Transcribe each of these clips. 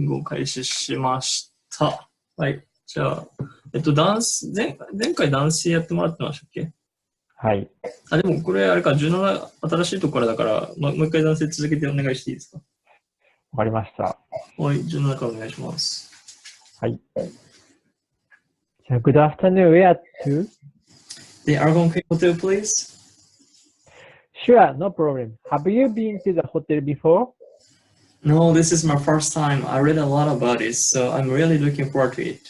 ングを開始しました。はい。じゃあ、前回男子やってもらってましたっけ？はい。あ、でもこれあれか、17新しいところからだから、もう一回男性続けてお願いしていいですか？わかりました。はい、17からお願いします。はい。Good afternoon, where to? The Aragon Hotel, please. Sure, no problem. Have you been to the hotel before? No, this is my first time. I read a lot about it, so I'm really looking forward to it.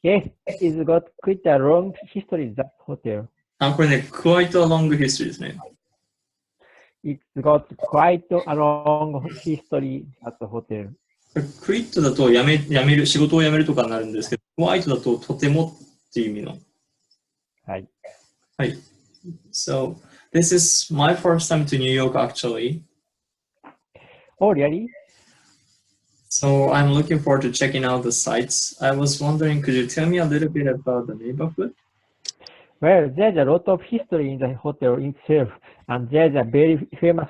Yes, it's got quite a long history, that hotel. あ、これね、quite a long history ですね。It's got quite a long history at the hotel. quit だと辞める、仕事を辞めるとかになるんですけど、quite だととてもっていう意味の。はい。はい。So, this is my first time to New York actually. Oh, really? So, I'm looking forward to checking out the sites. I was wondering, could you tell me a little bit about the neighborhood? Well, there's a lot of history in the hotel itself, and there's a very famous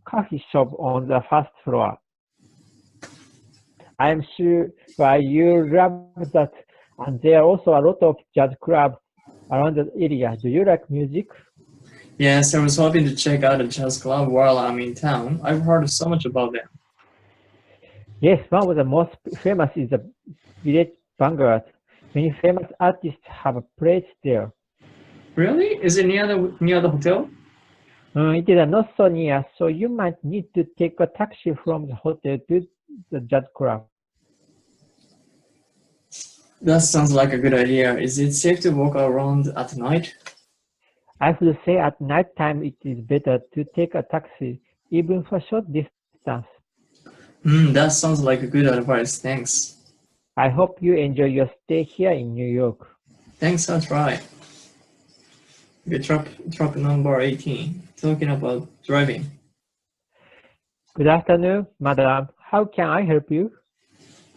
coffee shop on the first floor. I'm sure you love that, and there are also a lot of jazz clubs around the area. Do you like music? Yes, I was hoping to check out a jazz club while I'm in town. I've heard so much about them. Yes, one of the most famous is the Village Vanguard. Many famous artists have played there. Really? Is it near the hotel? It is not so near, so you might need to take a taxi from the hotel to the jazz club. That sounds like a good idea. Is it safe to walk around at night? I would say at night time it is better to take a taxi, even for short distance. That sounds like a good advice. Thanks. I hope you enjoy your stay here in New York. Thanks, I'll try. Okay, truck number 18, talking about driving. Good afternoon, madam. How can I help you?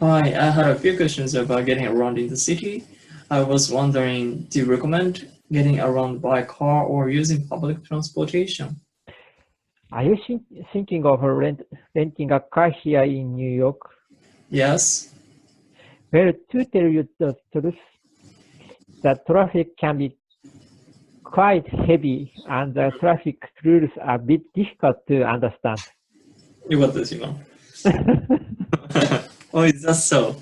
Hi, I had a few questions about getting around in the city. I was wondering, do you recommend getting around by car or using public transportation? Are you thinking of renting a car here in New York? Yes. Well, to tell you the truth, the traffic can be quite heavy and the traffic rules are a bit difficult to understand. よかったです今。Oh, is that so?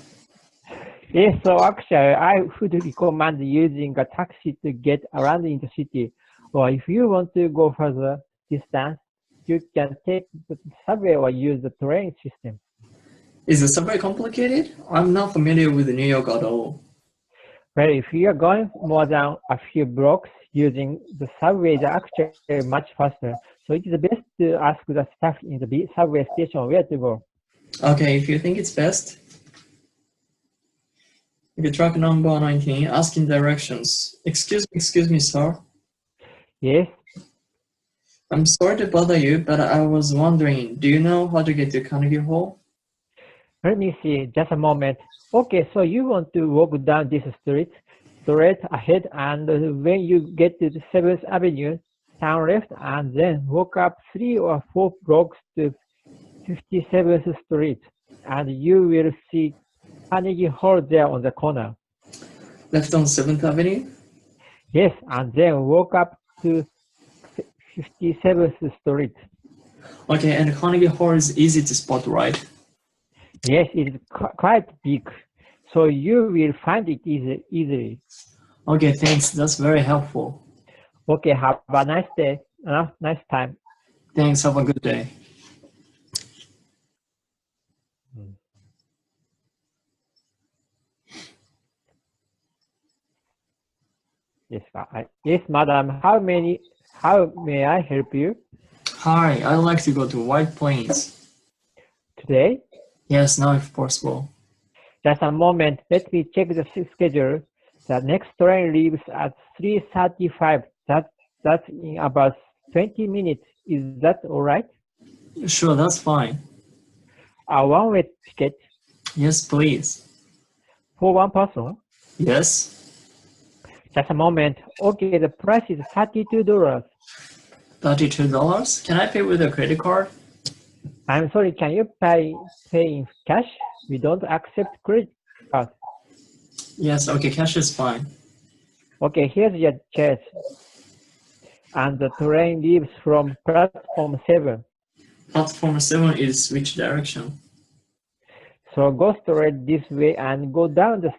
Yes, so actually I would recommend using a taxi to get around in the city. Or if you want to go further distance, you can take the subway or use the train system. Is the subway complicated? I'm not familiar with New York at all. Well, if you are going more than a few blocks, using the subway is actually much faster. So it is best to ask the staff in the subway station where to go. Okay, if you think it's best. Okay, truck number 19, asking directions. Excuse me, sir. Yes? I'm sorry to bother you, but I was wondering, do you know how to get to Carnegie Hall? Let me see, just a moment. Okay, so you want to walk down this street, straight ahead, and when you get to the 7th Avenue, turn left, and then walk up 3 or 4 blocks to 57th Street, and you will see Carnegie Hall there on the corner. Left on 7th Avenue? Yes, and then walk up to 57th Street. Okay, and Carnegie Hall is easy to spot, right? Yes, it is quite big, so you will find it easily. Okay, thanks. That's very helpful. Okay, have a nice day, nice time. Thanks. Have a good day. Yes, madam. How may I help you? Hi, I'd like to go to White Plains. Today? Yes, now if possible. Just a moment. Let me check the schedule. The next train leaves at 3:35. That's in about 20 minutes. Is that all right? Sure, that's fine. A one-way ticket? Yes, please. For one person? Yes. Just a moment. Okay, the price is $32. $32? Can I pay with a credit card? I'm sorry, can you pay in cash? We don't accept credit cards. Yes, okay, cash is fine. Okay, here's your chest. And the train leaves from platform 7. Platform 7 is which direction? So go straight this way and go down the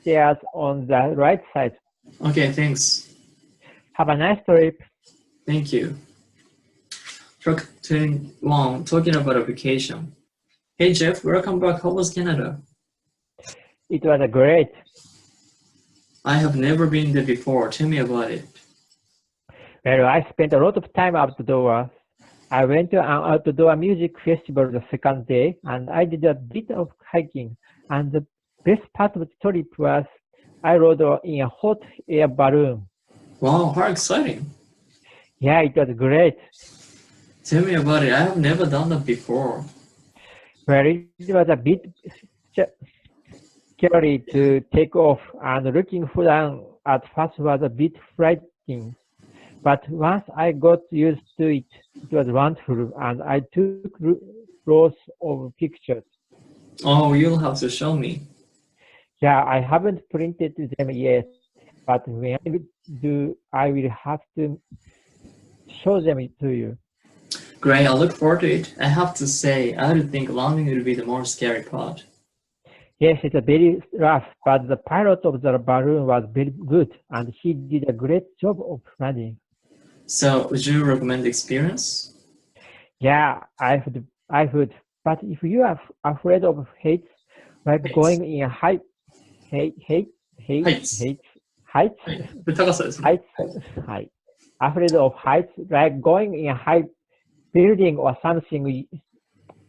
stairs on the right side. Okay, thanks. Have a nice trip. Thank you. Track 21, talking about a vacation. Hey Jeff, welcome back. How was Canada? It was great. I have never been there before. Tell me about it. Well, I spent a lot of time outdoors. I went to an outdoor music festival the second day, and I did a bit of hiking. And the best part of the trip was I rode in a hot air balloon. Wow, how exciting. Yeah, it was great. Tell me about it. I have never done that before. Well, it was a bit scary to take off, and looking down at first was a bit frightening. But once I got used to it, it was wonderful, and I took lots of pictures. Oh, you'll have to show me. Yeah, I haven't printed them yet, but when I do, I will have to show them to you. Great, I look forward to it. I have to say, I would think landing would be the more scary part. Yes, it's a very rough, but the pilot of the balloon was very good, and he did a great job of landing. So, would you recommend the experience? Yeah, I would. But if you are afraid of heights, like Heights. going in a heights, 高さですね。 heights, height. Afraid of heights, like going in a high building or something,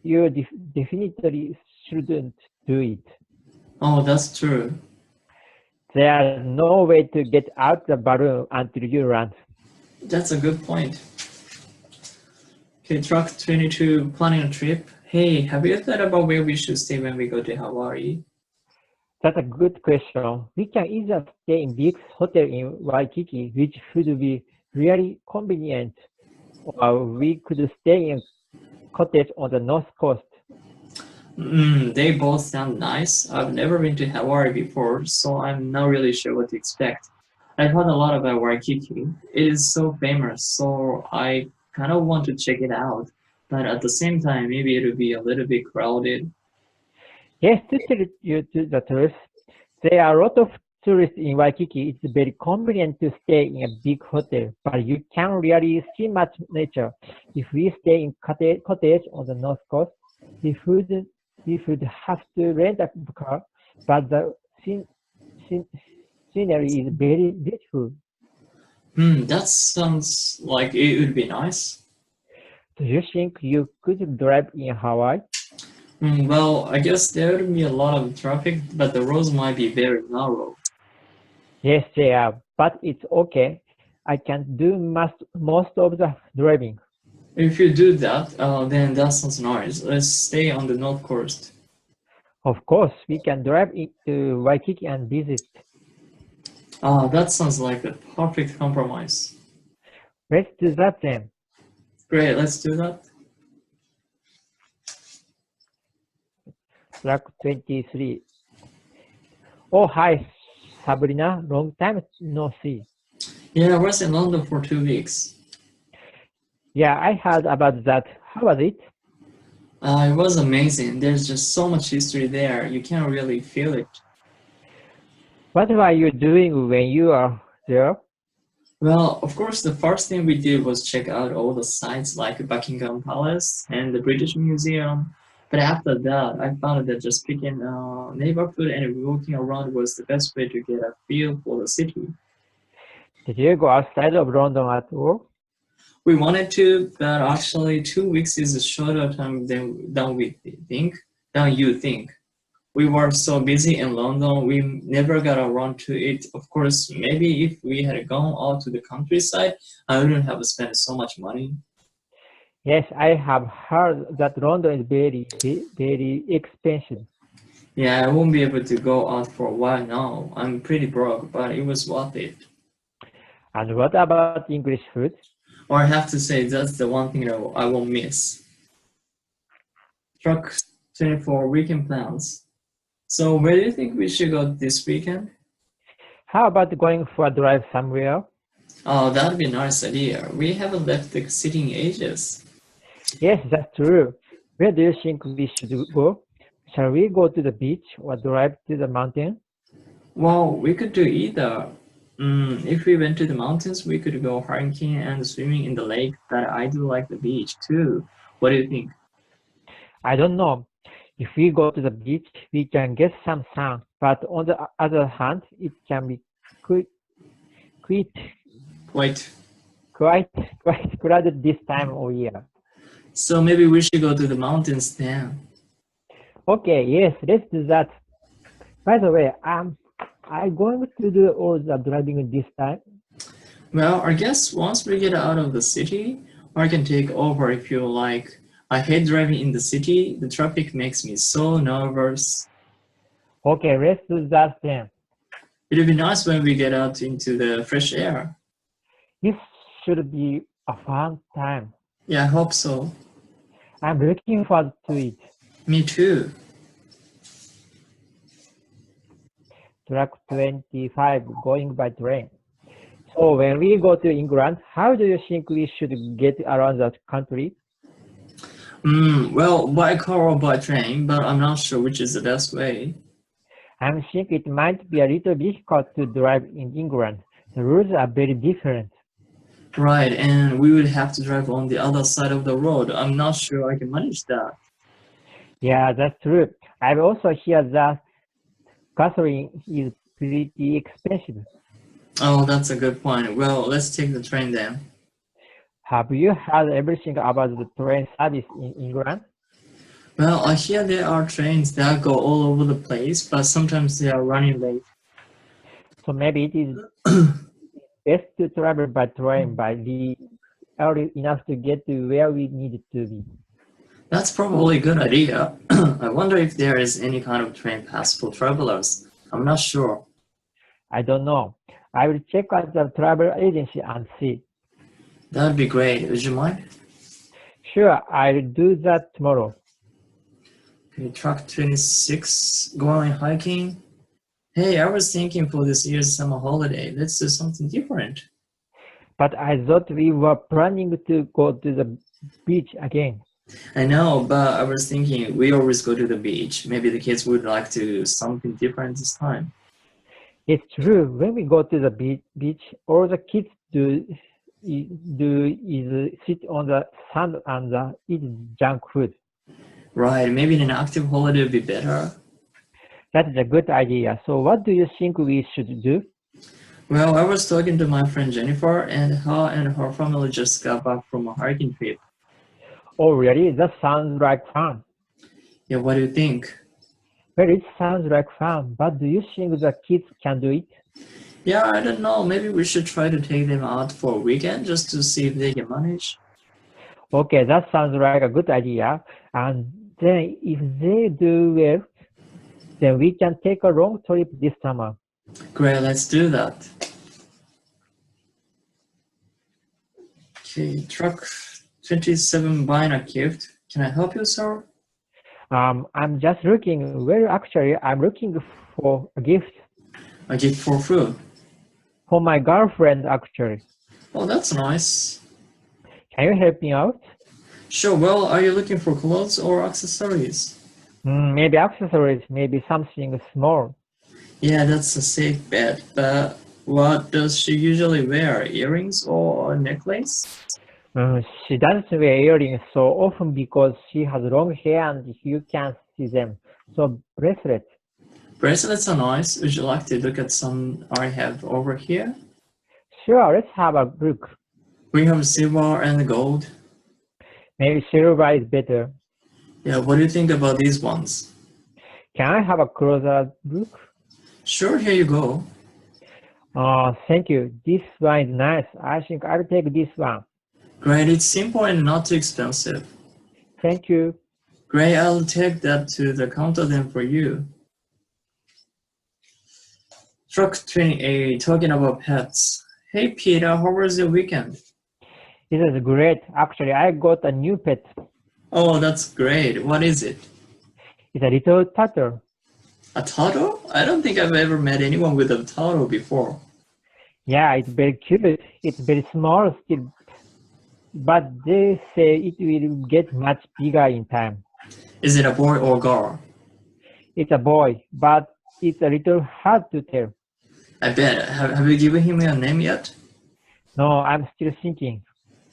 you definitely shouldn't do it. Oh, that's true. There's no way to get out the balloon until you land. That's a good point. Okay, track 22, planning a trip. Hey, have you thought about where we should stay when we go to Hawaii? That's a good question. We can either stay in big hotel in Waikiki, which would be really convenient, or we could stay in a cottage on the north coast. They both sound nice. I've never been to Hawaii before, so I'm not really sure what to expect. I've heard a lot about Waikiki. It is so famous, so I kind of want to check it out. But at the same time, maybe it'll be a little bit crowded. Yes, to tell you the truth, there are a lot of tourists in Waikiki. It's very convenient to stay in a big hotel, but you can't really see much nature. If we stay in cottage on the north coast, we would have to rent a car, but the scenery is very beautiful. That sounds like it would be nice. Do you think you could drive in Hawaii? Well, I guess there would be a lot of traffic, but the roads might be very narrow. Yes, they are, but it's okay. I can do most of the driving. If you do that, then that sounds nice. Let's stay on the north coast. Of course, we can drive into Waikiki and visit. That sounds like the perfect compromise. Let's do that then. Great, let's do that. Track 23. Oh, hi, Sabrina. Long time no see. Yeah, I was in London for 2 weeks. Yeah, I heard about that. How was it? It was amazing. There's just so much history there. You can't really feel it. What were you doing when you are there? Well, of course, the first thing we did was check out all the sites like Buckingham Palace and the British Museum. But after that, I found that just picking a neighborhood and walking around was the best way to get a feel for the city. Did you go outside of London at all? We wanted to, but actually 2 weeks is a shorter time than you think. We were so busy in London, we never got around to it. Of course, maybe if we had gone out to the countryside, I wouldn't have spent so much money. Yes, I have heard that London is very, very expensive. Yeah, I won't be able to go out for a while now. I'm pretty broke, but it was worth it. And what about English food? Or I have to say, that's the one thing that I won't miss. Truck 24 weekend plans. So where do you think we should go this weekend? How about going for a drive somewhere? Oh, that'd be a nice idea. We haven't left the city in ages. Yes, that's true. Where do you think we should go? Shall we go to the beach or drive to the mountain? Well, we could do either. If we went to the mountains, we could go hiking and swimming in the lake, but I do like the beach too. What do you think? I don't know. If we go to the beach, we can get some sun, but on the other hand, it can be quite crowded this time of year. So maybe we should go to the mountains then. Okay, yes, let's do that. By the way, am I going to do all the driving this time? Well, I guess once we get out of the city, I can take over if you like. I hate driving in the city. The traffic makes me so nervous. Okay, let's do that then. It'll be nice when we get out into the fresh air. This should be a fun time. Yeah, I hope so. I'm looking forward to it. Me too. Track 25, going by train. So when we go to England, how do you think we should get around the country? Well, by car or by train, but I'm not sure which is the best way. I think it might be a little difficult to drive in England. The roads are very different. Right, and we would have to drive on the other side of the road. I'm not sure I can manage that. Yeah, that's true. I've also heard that gasoline is pretty expensive. Oh, that's a good point. Well, let's take the train then. Have you heard everything about the train service in England? Well, I hear there are trains that go all over the place, but sometimes they are running late. So maybe it is best to travel by train by the early enough to get to where we need to be. That's probably a good idea. I wonder if there is any kind of train pass for travelers. I'm not sure. I don't know. I will check out the travel agency and see. That would be great. Would you mind? Sure, I'll do that tomorrow. Okay, track 26, going hiking. Hey, I was thinking for this year's summer holiday, let's do something different. But I thought we were planning to go to the beach again. I know, but I was thinking we always go to the beach. Maybe the kids would like to do something different this time. It's true. When we go to the beach, all the kids do is sit on the sand and eat junk food. Right, maybe an active holiday would be better. That is a good idea. So what do you think we should do? Well, I was talking to my friend Jennifer, and her family just got back from a hiking trip. Oh, really? That sounds like fun. Yeah, what do you think? Well, it sounds like fun, but do you think the kids can do it? Yeah, I don't know. Maybe we should try to take them out for a weekend just to see if they can manage. Okay, that sounds like a good idea. And then if they do well, then we can take a long trip this summer. Great, let's do that. Okay, truck 27 buying a gift. Can I help you, sir? I'm just looking. Well, actually, I'm looking for a gift. A gift for food. For my girlfriend, actually. Oh, that's nice. Can you help me out? Sure, well, are you looking for clothes or accessories? Maybe accessories, maybe something small. Yeah, that's a safe bet, but what does she usually wear? Earrings or a necklace? She doesn't wear earrings so often because she has long hair and you can't see them. So bracelets. Bracelets are nice. Would you like to look at some I have over here? Sure, let's have a look. We have silver and gold. Maybe silver is better. Yeah, what do you think about these ones? Can I have a closer look? Sure, here you go. Thank you. This one is nice. I think I'll take this one. Great, it's simple and not too expensive. Thank you. Great, I'll take that to the counter then for you. Truck 28, talking about pets. Hey Peter, how was your weekend? This is great. Actually, I got a new pet. Oh, that's great. What is it? It's a little turtle. A turtle? I don't think I've ever met anyone with a turtle before. Yeah, it's very cute. It's very small still, but they say it will get much bigger in time. Is it a boy or girl? It's a boy, but it's a little hard to tell. I bet. Have you given him a name yet? No, I'm still thinking.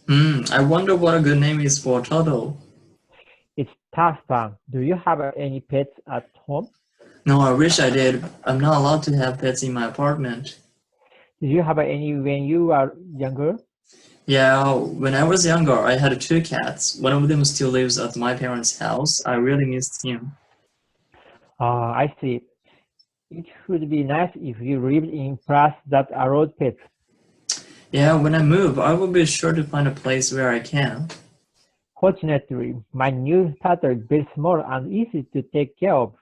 I wonder what a good name is for a turtle. It's tough one. Do you have any pets at home? No, I wish I did. I'm not allowed to have pets in my apartment. Did you have any when you were younger? Yeah, when I was younger, I had 2 cats. One of them still lives at my parents' house. I really missed him. I see. It would be nice if you lived in place that allowed pets. Yeah, when I move, I will be sure to find a place where I can. Fortunately, my new turtle is very small and easy to take care of.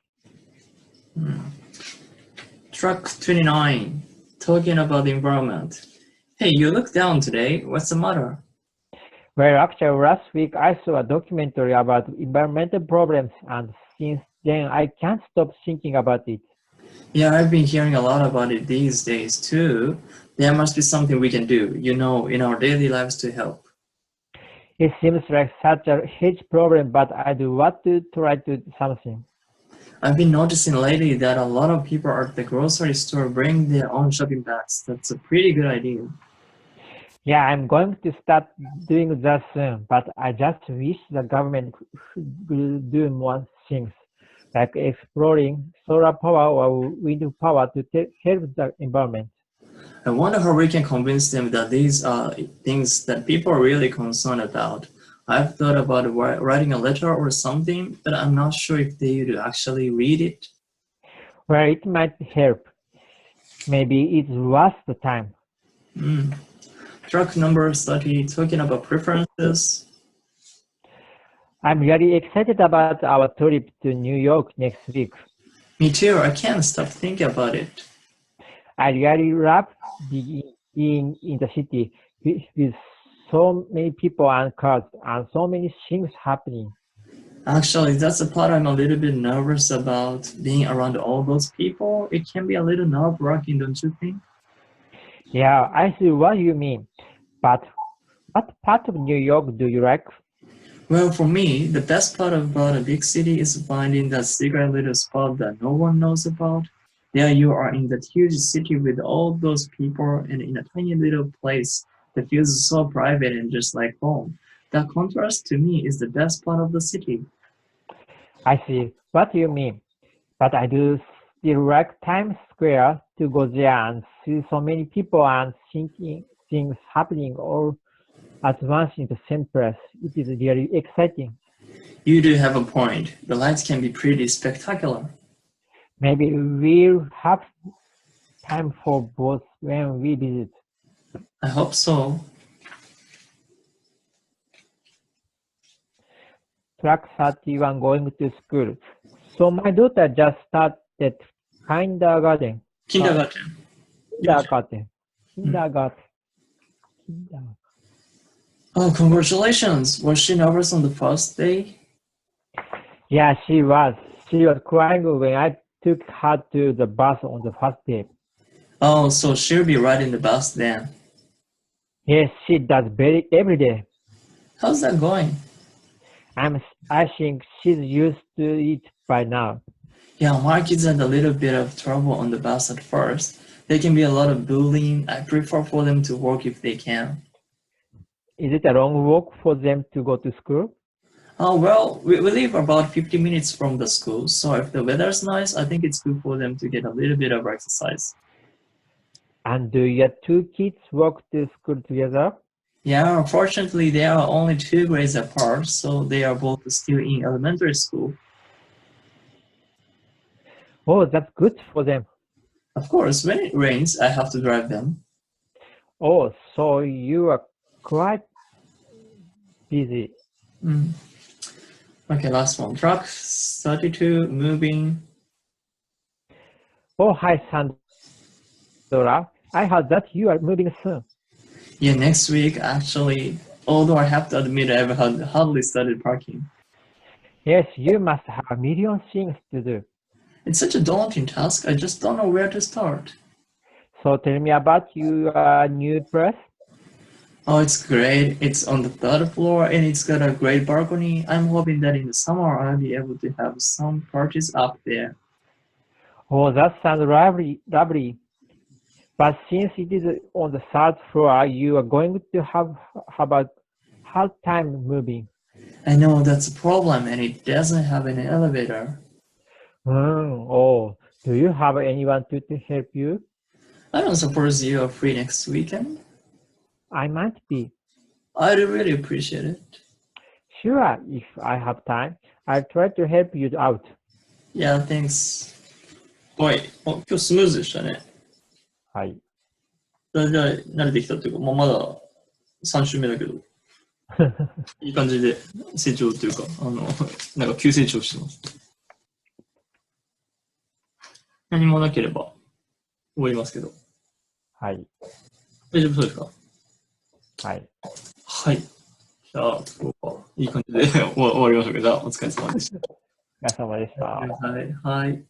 Truck 29, talking about the environment. Hey, you look down today. What's the matter? Well, actually, last week I saw a documentary about environmental problems, and since then I can't stop thinking about it. Yeah, I've been hearing a lot about it these days too. There must be something we can do, in our daily lives to help. It seems like such a huge problem, but I do want to try to do something. I've been noticing lately that a lot of people at the grocery store bring their own shopping bags. That's a pretty good idea. Yeah, I'm going to start doing that soon, but I just wish the government could do more things, like exploring solar power or wind power to help the environment. I wonder how we can convince them that these are things that people are really concerned about. I've thought about writing a letter or something, but I'm not sure if they would actually read it. Well, it might help. Maybe it's worth the time. Truck number 30, talking about preferences. I'm really excited about our trip to New York next week. Me too, I can't stop thinking about it. I really love being in the city with so many people and cars and so many things happening. Actually, that's the part I'm a little bit nervous about, being around all those people. It can be a little nerve-wracking, don't you think? Yeah, I see what you mean. But what part of New York do you like? Well, for me, the best part about a big city is finding that secret little spot that no one knows about. There you are in that huge city with all those people and in a tiny little place that feels so private and just like home. That contrast to me is the best part of the city. I see what you mean. But I do still like Times Square to go there and see so many people and things happening all at once in the same place. It is really exciting. You do have a point. The lights can be pretty spectacular. Maybe we'll have time for both when we visit. I hope so. Track 31 going to school. So my daughter just started kindergarten. Kindergarten. Oh, congratulations. Was she nervous on the first day? Yeah, she was. She was crying when I took her to the bus on the first day. Oh, so she'll be riding the bus then. Yes, she does every day. How's that going? I think she's used to it by now. Yeah, my kids had a little bit of trouble on the bus at first. There can be a lot of bullying. I prefer for them to walk if they can. Is it a long walk for them to go to school? Oh, well, we live about 50 minutes from the school, so if the weather's nice, I think it's good for them to get a little bit of exercise. And do your 2 kids walk to school together? Yeah, unfortunately, they are only 2 grades apart, so they are both still in elementary school. Oh, that's good for them. Of course, when it rains, I have to drive them. Oh, so you are quite busy. Okay, last one. Truck 32, moving. Oh, hi, Sandra. I heard that you are moving soon. Yeah, next week, actually. Although I have to admit, I've hardly started parking. Yes, you must have a million things to do. It's such a daunting task. I just don't know where to start. So tell me about your new place. Oh, it's great. It's on the third floor and it's got a great balcony. I'm hoping that in the summer I'll be able to have some parties up there. Oh, that sounds lovely. But since it is on the third floor, you are going to have a hard time moving. I know that's a problem and it doesn't have an elevator. Oh, do you have anyone to help you? I don't suppose you are free next weekend? I might be. I'd really appreciate it. Sure, if I have time, I'll try to help you out. Yeah, thanks. はい。今日スムーズでしたね。はい。じゃあ、慣れてきたっていうか、まだ3週目だけど、いい感じで成長というか、なんか急成長してます。何もなければ終わりますけど。はい。大丈夫そうですか？はい。はい。じゃあ、今日はいい感じで終わりましょうか。じゃあ、お疲れ様でした。お疲れ様でした。はい。はい。